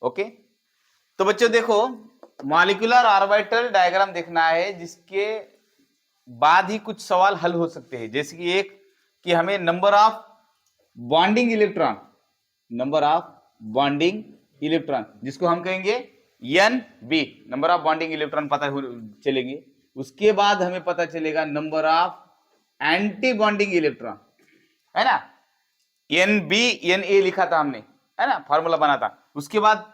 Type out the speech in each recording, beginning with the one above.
Okay, तो बच्चों देखो मॉलिक्यूलर ऑर्बिटल डायग्राम देखना है जिसके बाद ही कुछ सवाल हल हो सकते हैं। जैसे कि एक कि हमें number of bonding electron, number of bonding electron जिसको हम कहेंगे N B, number of bonding electron पता चलेंगे। उसके बाद हमें पता चलेगा number of anti bonding electron, है ना, एन बी एन ए लिखा था हमने, है ना, फॉर्मूला बना था। उसके बाद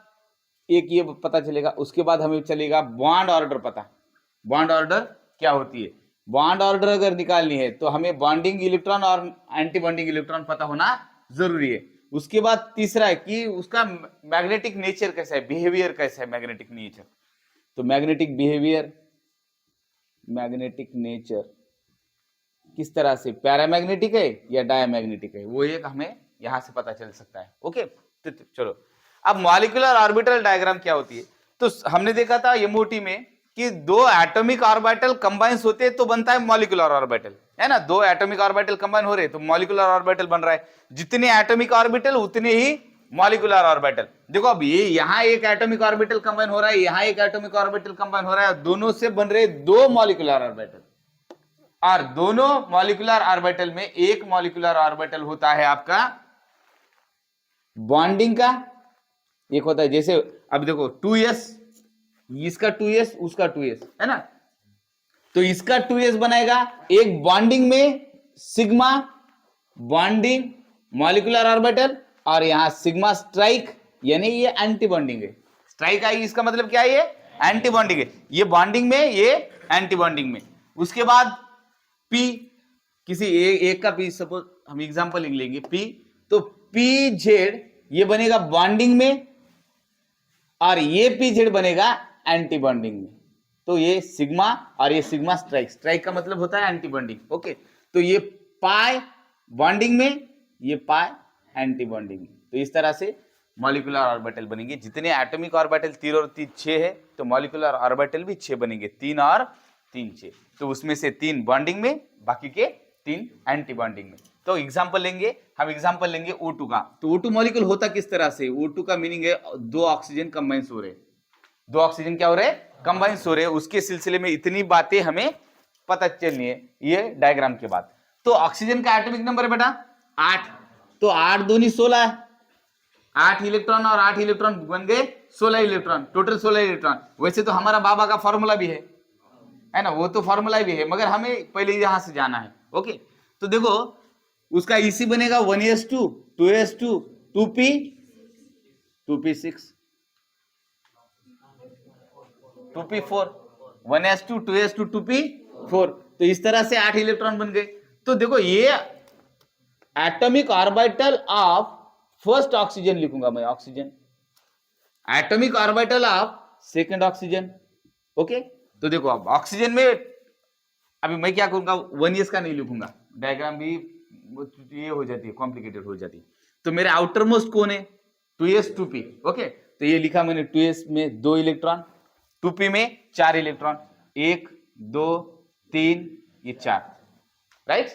एक ये पता चलेगा, उसके बाद हमें चलेगा बॉन्ड ऑर्डर पता, बॉन्ड ऑर्डर क्या होती है। बॉन्ड ऑर्डर अगर निकालनी है तो हमें बॉन्डिंग इलेक्ट्रॉन और एंटी बॉन्डिंग इलेक्ट्रॉन पता होना जरूरी है। उसके बाद तीसरा है कि उसका मैग्नेटिक नेचर कैसा है, बिहेवियर कैसा है, मैग्नेटिक नेचर। तो मैग्नेटिक बिहेवियर, मैग्नेटिक नेचर किस तरह से, पैरामैग्नेटिक है या डायमैग्नेटिक है, वो एक हमें यहां से पता चल सकता है। ओके, तो चलो अब मॉलिक्यूलर ऑर्बिटल डायग्राम क्या होती है। तो हमने देखा था एमओटी में कि दो एटॉमिक ऑर्बिटल कंबाइंस होते हैं तो बनता है मॉलिक्यूलर ऑर्बिटल, है ना। दो एटॉमिक ऑर्बिटल कंबाइन हो रहे हैं तो मॉलिक्यूलर ऑर्बिटल बन रहा है। जितने एटॉमिक ऑर्बिटल उतने ही मॉलिक्यूलर ऑर्बिटल। देखो अब ये यहाँ एक एटॉमिक ऑर्बिटल कंबाइन हो रहा है, यहाँ एक एटॉमिक ऑर्बिटल कंबाइन हो रहा है, दोनों से बन रहे दो मॉलिक्यूलर ऑर्बिटल। और दोनों मॉलिक्यूलर ऑर्बिटल में एक मॉलिक्यूलर ऑर्बिटल होता है आपका बॉन्डिंग का, एक होता है जैसे अब देखो 2s, इसका 2s उसका 2s, है ना। तो इसका 2s बनाएगा एक बॉन्डिंग में सिग्मा बॉन्डिंग मॉलिक्यूलर ऑर्बिटल, और यहां सिग्मा स्ट्राइक यानी ये एंटी बॉन्डिंग है। स्ट्राइक आई इसका मतलब क्या है, ये एंटी बॉन्डिंग है, ये बॉन्डिंग में ये एंटी बॉन्डिंग में। उसके बाद P किसी एक का P, सपोज हम एग्जांपल लेंगे P, तो PZ ये बनेगा बॉन्डिंग में और ये PZ बनेगा एंटी बॉन्डिंग में। तो ये सिग्मा और ये सिग्मा स्ट्राइक, स्ट्राइक का मतलब होता है एंटी बॉन्डिंग। ओके, तो ये पाई बॉन्डिंग में, ये पाई एंटी बॉन्डिंग में। तो इस तरह से मॉलिक्यूलर ऑर्बिटल बनेंगे। जितने एटॉमिक ऑर्बिटल 3 और 3 6 है तो मॉलिक्यूलर ऑर्बिटल भी 6 बनेंगे, 3 और 3 6। तो उसमें से 3 बॉन्डिंग में, बाकी के 3 एंटी बॉन्डिंग में। तो एग्जांपल लेंगे, हम एग्जांपल लेंगे O2 का। तो O2 मॉलिक्यूल होता किस तरह से, O2 का मीनिंग है दो ऑक्सीजन कंबाइन हो रहे, दो ऑक्सीजन क्या हो रहे, कंबाइन हो रहे। उसके सिलसिले में इतनी बातें हमें पता चलनी है ये डायग्राम के बाद। तो ऑक्सीजन का एटॉमिक नंबर है बेटा 8, तो 8 दूनी 16, 8 इलेक्ट्रॉन और 8 इलेक्ट्रॉन बन गए 16 इलेक्ट्रॉन, टोटल 16 इलेक्ट्रॉन। वैसे तो हमारा बाबा का फॉर्मूला भी है ना, वो तो फॉर्मूला भी है, मगर हमें पहले यहां से जाना है। ओके, तो देखो उसका इसी बनेगा 1s2 2s2 2p 2p6 2p4 1s2 2s2 2p4। तो इस तरह से 8 इलेक्ट्रॉन बन गए। तो देखो ये atomic orbital of first oxygen लिखूंगा मैं, oxygen, atomic orbital of second oxygen. Okay, तो देखो अब ऑक्सीजन में अभी मैं क्या करूंगा, 1s का नहीं लिखूंगा, डायग्राम भी ये हो जाती है, कॉम्प्लिकेटेड हो जाती है। तो मेरे आउटर मोस्ट कौन है, 2s 2p। ओके, तो ये लिखा मैंने 2s में 2 इलेक्ट्रॉन, 2p में 4 इलेक्ट्रॉन, 1 2 3 ये 4, राइट।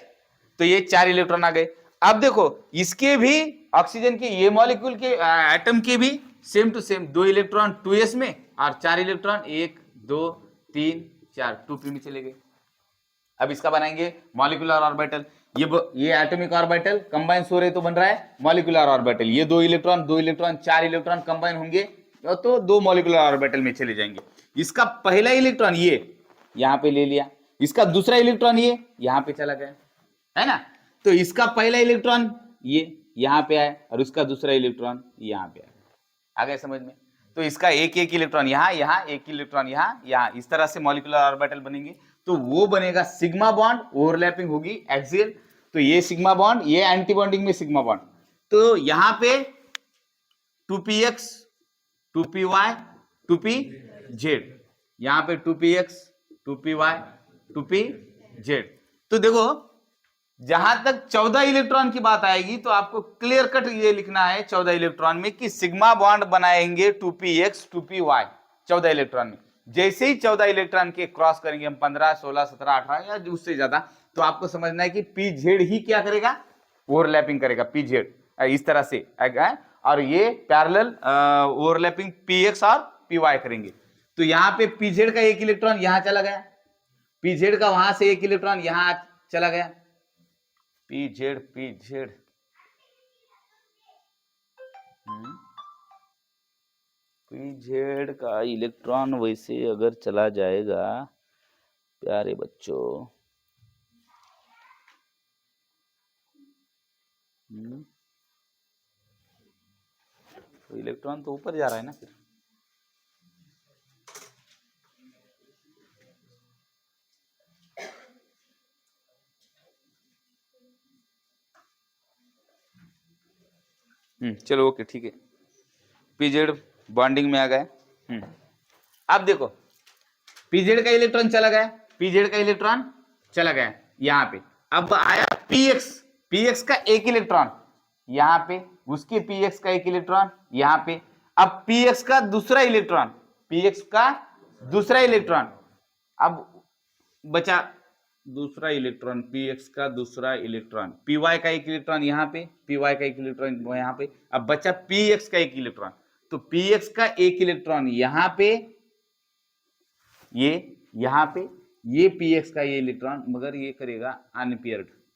तो ये 4 इलेक्ट्रॉन आ गए। अब देखो इसके भी ऑक्सीजन के ये मॉलिक्यूल के एटम के भी same to same 2 electron 2s में और 4 इलेक्ट्रॉन 1 2 3 4 2p में चले गए। अब इसका बनाएंगे मॉलिक्यूलर ऑर्बिटल। ये एटॉमिक ऑर्बिटल कंबाइन हो रहे तो बन रहा है मॉलिक्यूलर ऑर्बिटल। ये 2 इलेक्ट्रॉन 2 इलेक्ट्रॉन 4 इलेक्ट्रॉन कंबाइन होंगे तो 2 मॉलिक्यूलर ऑर्बिटल में चले जाएंगे। इसका पहला इलेक्ट्रॉन ये यहां पे ले लिया, इसका दूसरा इलेक्ट्रॉन ये यहां पे चला गया, है ना। तो इसका पहला इलेक्ट्रॉन ये यहां पे आया और उसका दूसरा इलेक्ट्रॉन यहां पे आया। आ गए समझ में। तो इसका एक एक इलेक्ट्रॉन यहां, यहां एक इलेक्ट्रॉन यहां, यहां, इस तरह से मॉलिक्यूलर ऑर्बिटल बनेंगे। तो वो बनेगा सिग्मा बॉन्ड, ओवरलैपिंग होगी एक्सियल। तो ये सिग्मा बॉन्ड, ये एंटी बॉन्डिंग में सिग्मा बॉन्ड। तो यहां पे 2px 2py 2pz, यहां पे 2px 2py 2pz। तो देखो जहां तक 14 इलेक्ट्रॉन की बात आएगी तो आपको क्लियर कट ये लिखना है 14 इलेक्ट्रॉन में कि सिग्मा बॉन्ड बनाएंगे 2px 2py 14 इलेक्ट्रॉन में। जैसे ही 14 इलेक्ट्रॉन के क्रॉस करेंगे हम 15 16 17 18 या उससे ज्यादा, तो आपको समझना है कि pz ही क्या करेगा, ओवरलैपिंग करेगा pz, इस तरह से और ये पैरेलल ओवरलैपिंग px और py करेंगे। तो यहाँ पे pz का एक इलेक्ट्रॉन यहां चला गया, pz का वहां से एक इलेक्ट्रॉन यहां चला गया, pz का इलेक्ट्रॉन वैसे अगर चला जाएगा प्यारे बच्चों, तो इलेक्ट्रॉन तो ऊपर जा रहा है ना फिर। चलो ओके ठीक है, pz बॉन्डिंग में आ गए। अब देखो pz का इलेक्ट्रॉन चला गया, pz का इलेक्ट्रॉन चला गया यहाँ पे। अब आया px का एक इलेक्ट्रॉन यहाँ पे, उसके px का एक इलेक्ट्रॉन यहाँ पे। अब px का दूसरा इलेक्ट्रॉन, अब बचा दूसरा इलेक्ट्रॉन, px का दूसरा इलेक्ट्रॉन, py का एक इलेक्ट्रॉन यहाँ पे, py का एक इलेक्ट्रॉन यहाँ पे। अब बचा px का एक इलेक्ट्रॉन, तो px का एक इलेक्ट्रॉन यहाँ पे, ये यहाँ पे, ये px का ये इलेक्ट्रॉन, मगर ये करेगा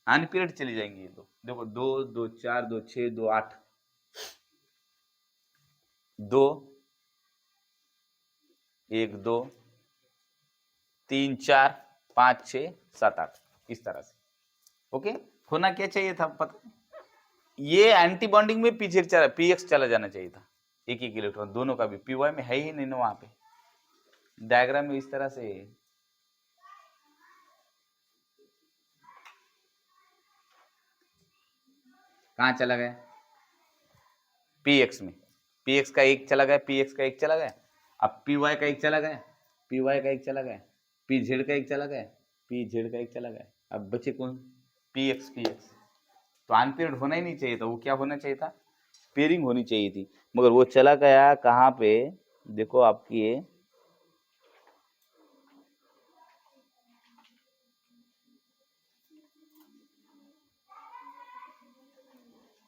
अनपेयर्ड चले जाएंगे ये दो। देखो 2 2 4 2 6 2 8, 2 1 2 3 4 5 6 7 8, इस तरह से। ओके, होना क्या चाहिए था पता, ये एंटी बॉन्डिंग में px चला जाना चाहिए था, एक एक इलेक्ट्रॉन दोनों का भी। py में है ही नहीं ना वहां पे, डायग्राम में इस तरह से। कहां चला गया, px में, px का एक चला गया, px का एक चला गया। अब py का एक चला गया, py का एक चला गया, pz का एक चला गया, pz का एक चला गया। अब बचे कौन, px। तो अनपेयर्ड होना ही नहीं चाहिए था, वो क्या होना चाहिए था, पेयरिंग होनी चाहिए थी, मगर वो चला गया कहाँ पे, देखो आपकी ये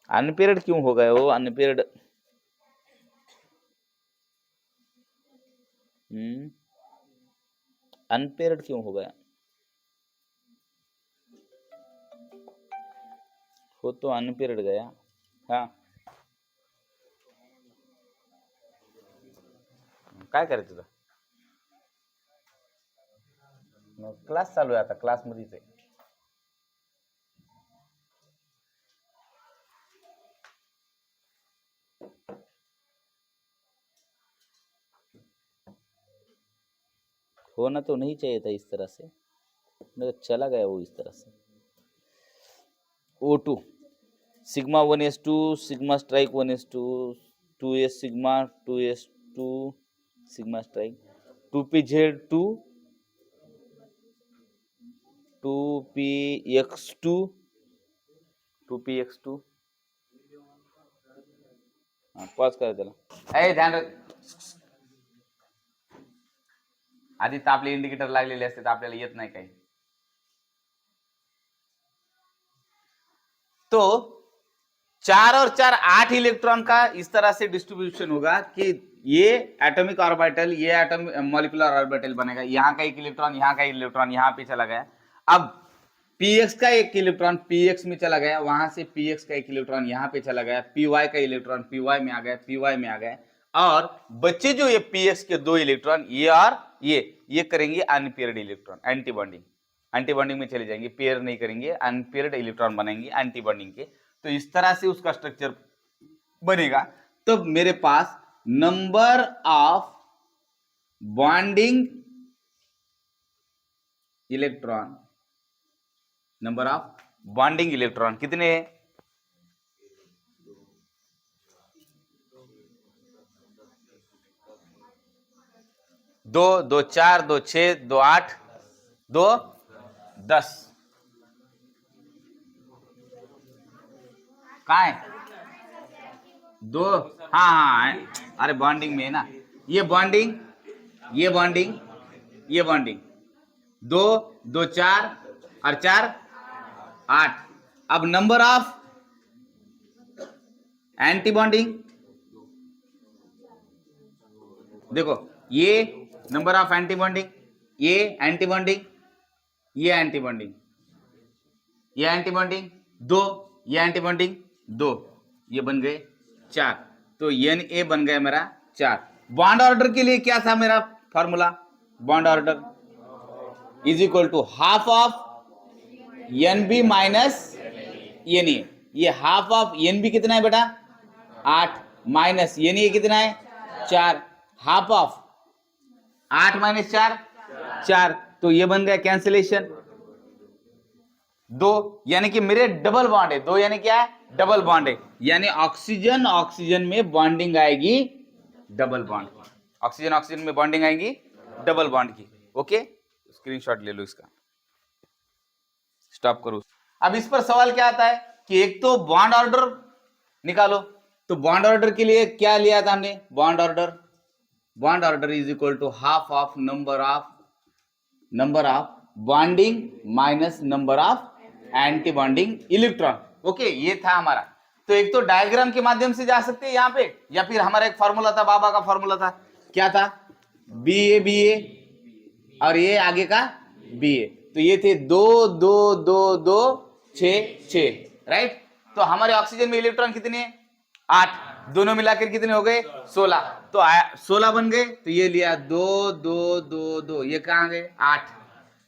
अनपेयर्ड क्यों हो गए वो, अनपेयर्ड अनपेयर्ड क्यों हो गया, वो तो अनपेयर्ड गया। हाँ काय करायचं तुझं, क्लास चालू आहे आता, क्लास मध्येच आहे। होना तो नहीं चाहिए था इस तरह से, मगर चला गया वो इस तरह से। O2 sigma 1s2 sigma strike 1s2 2s sigma 2s2 sigma strike 2pz2 2px2 2px2। Pause कर त्याला, ए ध्यान रख, आधी तर आपले इंडिकेटर लागलेले असते तर आपल्याला येत नाही काही। तो 4 और 4 8 इलेक्ट्रॉन का इस तरह से डिस्ट्रीब्यूशन होगा कि ये एटॉमिक ऑर्बिटल, ये एटॉमिक मॉलिक्यूलर ऑर्बिटल बनेगा, यहाँ का एक इलेक्ट्रॉन, यहाँ का इलेक्ट्रॉन यहाँ पे चला गया। अब px का एक इलेक्ट्रॉन px में चला गया, वहां से px का एक इलेक्ट्रॉन यहाँ पे चला गया, py का इलेक्ट्रॉन py में आ गया, py में आ गया। और बच्चे जो ये px के 2 इलेक्ट्रॉन, ये और ये करेंगे अनपेयर्ड इलेक्ट्रॉन, एंटी बॉन्डिंग में चले जाएंगे, पेयर नहीं करेंगे, अनपेयर्ड इलेक्ट्रॉन बनाएंगे एंटी बॉन्डिंग के। तो इस तरह से उसका स्ट्रक्चर बनेगा। तो मेरे पास number of bonding electron, number of bonding electron कितने हैं, 2 2 4 2 6 2 8 2 10। काय 2, हाँ, अरे बॉन्डिंग में है ना, ये बॉन्डिंग 2 2 4 और 4 8। अब नंबर ऑफ एंटी बॉन्डिंग, देखो ये नंबर ऑफ एंटी बॉन्डिंग, ये एंटी बॉन्डिंग, ये एंटी बॉन्डिंग, ये एंटी बॉन्डिंग दो, ये एंटी बॉन्डिंग दो, ये बन गए 4। तो एन ए बन गया मेरा 4। बॉन्ड ऑर्डर के लिए क्या था मेरा formula? Bond order is equal to half of N B minus N A. ये हाफ ऑफ एन बी कितना है बेटा? 8 माइनस एन ए कितना है? 4। Half of 8 minus 4 4। तो ये बन गया कैंसिलेशन 2, यानी कि मेरे डबल बॉन्ड है 2, यानी क्या है? डबल बॉन्ड है, यानी ऑक्सीजन ऑक्सीजन में बॉन्डिंग आएगी डबल बॉन्ड की, ऑक्सीजन ऑक्सीजन में बॉन्डिंग आएगी डबल बॉन्ड की। ओके, स्क्रीनशॉट ले लो इसका, स्टॉप करो। अब इस पर सवाल क्या आता है कि एक तो बॉन्ड ऑर्डर निकालो, तो बॉन्ड ऑर्डर के लिए क्या लिया था हमने? Bond order is equal to half of number of bonding minus number of anti bonding electron. Okay, ये था हमारा। तो एक तो डायग्राम के माध्यम से जा सकते हैं यहाँ पे, या फिर हमारा एक फॉर्मूला था, बाबा का फॉर्मूला था, क्या था? बी ए और ये आगे का बी ए, तो ये थे 2 2 2 2 6 6, राइट। तो हमारे ऑक्सीजन में इलेक्ट्रॉन कितने? 8, दोनों मिलाकर कितने हो गए? 16। तो 16 बन गए, तो ये लिया 2 2 2 2, ये कहां गए? 8,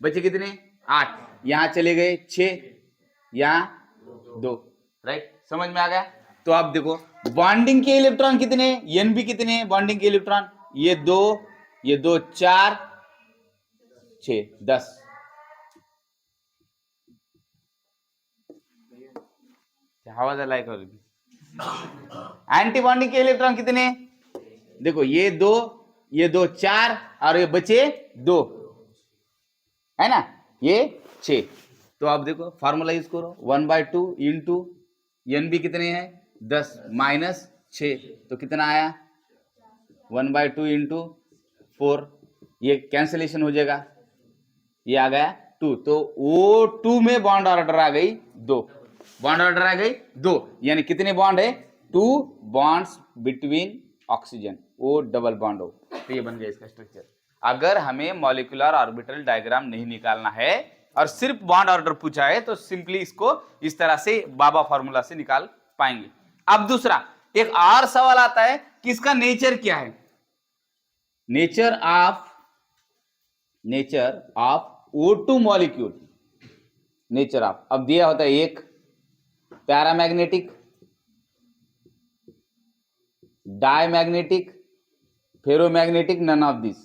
बचे कितने? 8, यहां चले गए 6, यहां 2, राइट। समझ में आ गया? तो आप देखो बॉन्डिंग के इलेक्ट्रॉन कितने? एन बी कितने बॉन्डिंग के इलेक्ट्रॉन? ये 2 4 6 10। आवाज आला है? एंटी बॉन्डिंग के इलेक्ट्रॉन कितने? देखो ये 2 4 और ये बचे 2, है ना, ये 6। तो आप देखो फार्मूला यूज करो, 1/2 इंटू एन बी कितने हैं? 10 माइनस 6, तो कितना आया? 1/2 इंटू 4, ये कैंसिलेशन हो जाएगा, ये आ गया 2। तो O2 में बॉन्ड ऑर्डर आ गई 2, बॉन्ड ऑर्डर आ गई 2, यानी कितने बॉन्ड है? 2 bonds between oxygen, O double bond हो। तो ये बन गया इसका स्ट्रक्चर। अगर हमें मॉलिक्यूलर ऑर्बिटल डायग्राम नहीं निकालना है और सिर्फ बॉन्ड ऑर्डर पूछा है, तो सिंपली इसको इस तरह से बाबा फॉर्मूला से निकाल पाएंगे। अब दूसरा एक और सवाल आता है कि इसका नेचर क्या है? Nature of O2 molecule, nature of, अब दिया होता है एक paramagnetic, diamagnetic, ferromagnetic, none of this.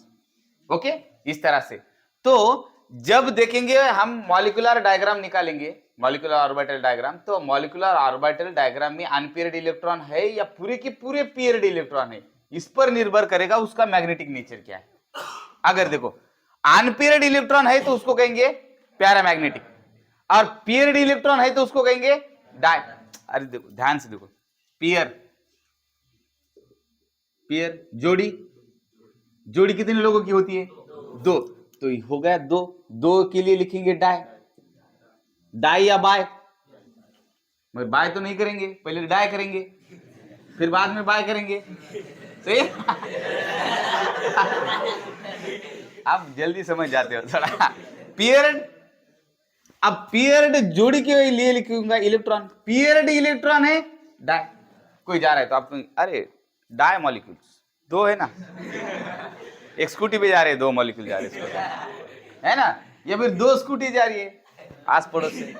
Okay, इस तरह से। तो जब देखेंगे हम मॉलिक्यूलर डायग्राम निकालेंगे, मॉलिक्यूलर ऑर्बिटल डायग्राम, तो मॉलिक्यूलर ऑर्बिटल डायग्राम में अनपेयर्ड इलेक्ट्रॉन है या पूरे के पूरे पेयर्ड इलेक्ट्रॉन है, इस पर निर्भर करेगा उसका मैग्नेटिक नेचर क्या है। अगर देखो अनपेयर्ड इलेक्ट्रॉन है तो उसको कहेंगे पैरामैग्नेटिक, और पेयर्ड इलेक्ट्रॉन है तो उसको कहेंगे डाय। अरे देखो ध्यान से देखो, पेयर जोड़ी कितने लोगों की होती है? 2, तो हो गया 2 के लिए लिखेंगे डाई या बाय, मगर बाय तो नहीं करेंगे, पहले डाई करेंगे, फिर बाद में बाय करेंगे, सही? आप जल्दी समझ जाते हो थोड़ा। पेयर्ड, अब पेयर्ड जोड़ी के लिए लिखूंगा इलेक्ट्रॉन, पेयर्ड इलेक्ट्रॉन है डाई। कोई जा रहा है तो आप, अरे डाई मॉलिक्यूल्स 2 है ना, एक स्कूटी पे जा रहे हैं 2 मॉलिक्यूल जा रहे हैं, है ना, या फिर 2 स्कूटी जा रही है आस पड़ोस से,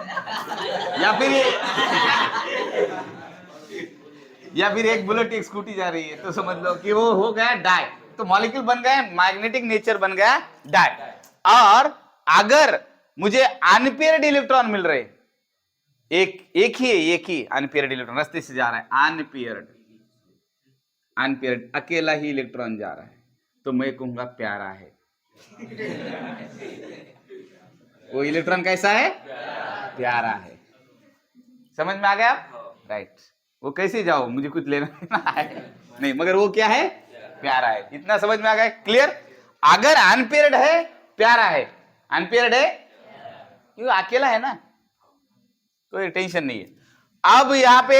या फिर एक बुलेट एक स्कूटी जा रही है, तो समझ लो कि वो हो गया डाई। तो मॉलिक्यूल बन गए, मैग्नेटिक नेचर बन गया डाई। और अगर मुझे अनपेयर्ड इलेक्ट्रॉन मिल रहे, एक ही अनपेयर्ड इलेक्ट्रॉन रास्ते से जा रहा है, अनपेयर्ड अकेला ही इलेक्ट्रॉन जा रहा है, तो मैं कहूंगा प्यारा है। वो इलेक्ट्रॉन कैसा है? प्यारा है। समझ में आ गया? राइट। वो कैसे जाओ, मुझे कुछ लेना है नहीं, मगर वो क्या है? प्यारा है। इतना समझ में आ गया? क्लियर? अगर अनपेयर्ड है, प्यारा है, अनपेयर्ड है क्योंकि अकेला है ना, कोई टेंशन नहीं है। अब यहां पे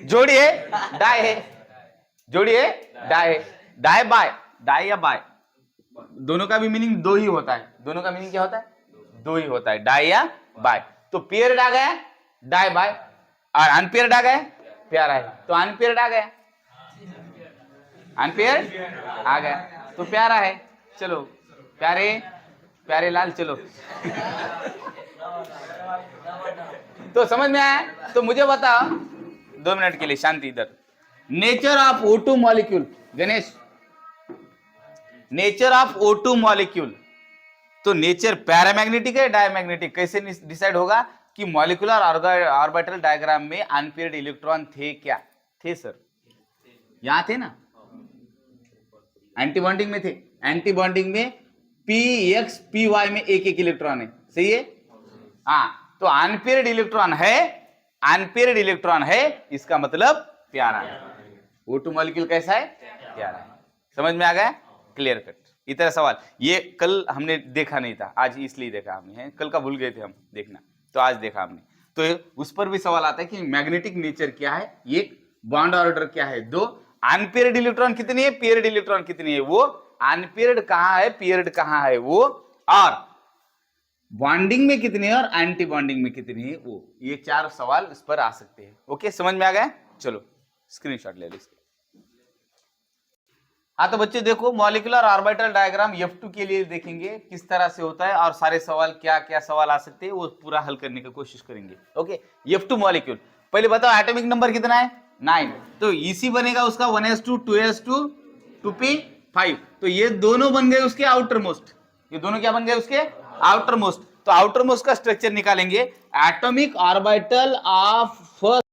जोड़ी है डाई है, जोड़ी है डाई है, डाई बाय, डाई या बाय दोनों का भी मीनिंग दो ही होता है, दोनों का मीनिंग क्या होता है, दो ही होता है, डाई या बाय। तो पेयर्ड आ गया डाई बाय, और अनपेयर्ड आ गया पेयर है, तो अनपेयर्ड आ गया, अनपेयर्ड आ गया तो प्यारा है। चलो प्यारे प्यारे लाल चलो तो समझ में आया? तो मुझे बताओ 2 मिनट के लिए शांति इधर। Nature of O2 molecule, Ganesh, nature of O2 molecule, तो नेचर पैरामैग्नेटिक है डायमैग्नेटिक, कैसे डिसाइड होगा कि मॉलिक्यूलर ऑर्बिटल डायग्राम में अनपेयर्ड इलेक्ट्रॉन थे क्या? थे सर, यहां थे ना, एंटी बॉन्डिंग में थे, एंटी बॉन्डिंग में px py में एक एक इलेक्ट्रॉन है, सही है? हाँ, तो अनपेयर्ड इलेक्ट्रॉन है, अनपेयर्ड इलेक्ट्रॉन है, इसका मतलब प्यारा है। O2 मॉलिक्यूल कैसा है? प्यारा है। समझ में आ गया? Clear cut. इतना सवाल ये कल हमने देखा नहीं था, आज इसलिए देखा हमने, है कल का भूल गए थे हम देखना, तो आज देखा हमने। तो उस पर भी सवाल आता है कि मैग्नेटिक नेचर क्या है, एक बॉन्ड ऑर्डर क्या है, दो अनपेयर्ड इलेक्ट्रॉन कितनी है, पेयर्ड इलेक्ट्रॉन कितनी है, वो अनपेयर्ड कहां है, पेयर्ड कहां है वो, और बॉन्डिंग में कितनी है और एंटी बॉन्डिंग में कितनी है वो, ये 4 सवाल इस पर आ सकते हैं। ओके, समझ में आ गया? चलो स्क्रीनशॉट ले लो इसके। हाँ तो बच्चे देखो, मॉलिक्यूलर ऑर्बिटल डायग्राम F2 के लिए देखेंगे किस तरह से होता है, और सारे सवाल क्या क्या सवाल आ सकते हैं वो पूरा हल करने की कोशिश करेंगे। ओके, F2 मॉलिक्यूल, पहले बताओ एटॉमिक नंबर कितना है, 9, तो EC बनेगा उसका 1s2 2s2 2p5, तो ये दोनों बन गए उसके आउटर मोस्ट, ये दोनों क्या बन गए उसके आउटर मोस्ट। तो आउटर मोस्ट का स्ट्रक्चर निकालेंगे, एटॉमिक ऑर्बिटल ऑफ फर्स्ट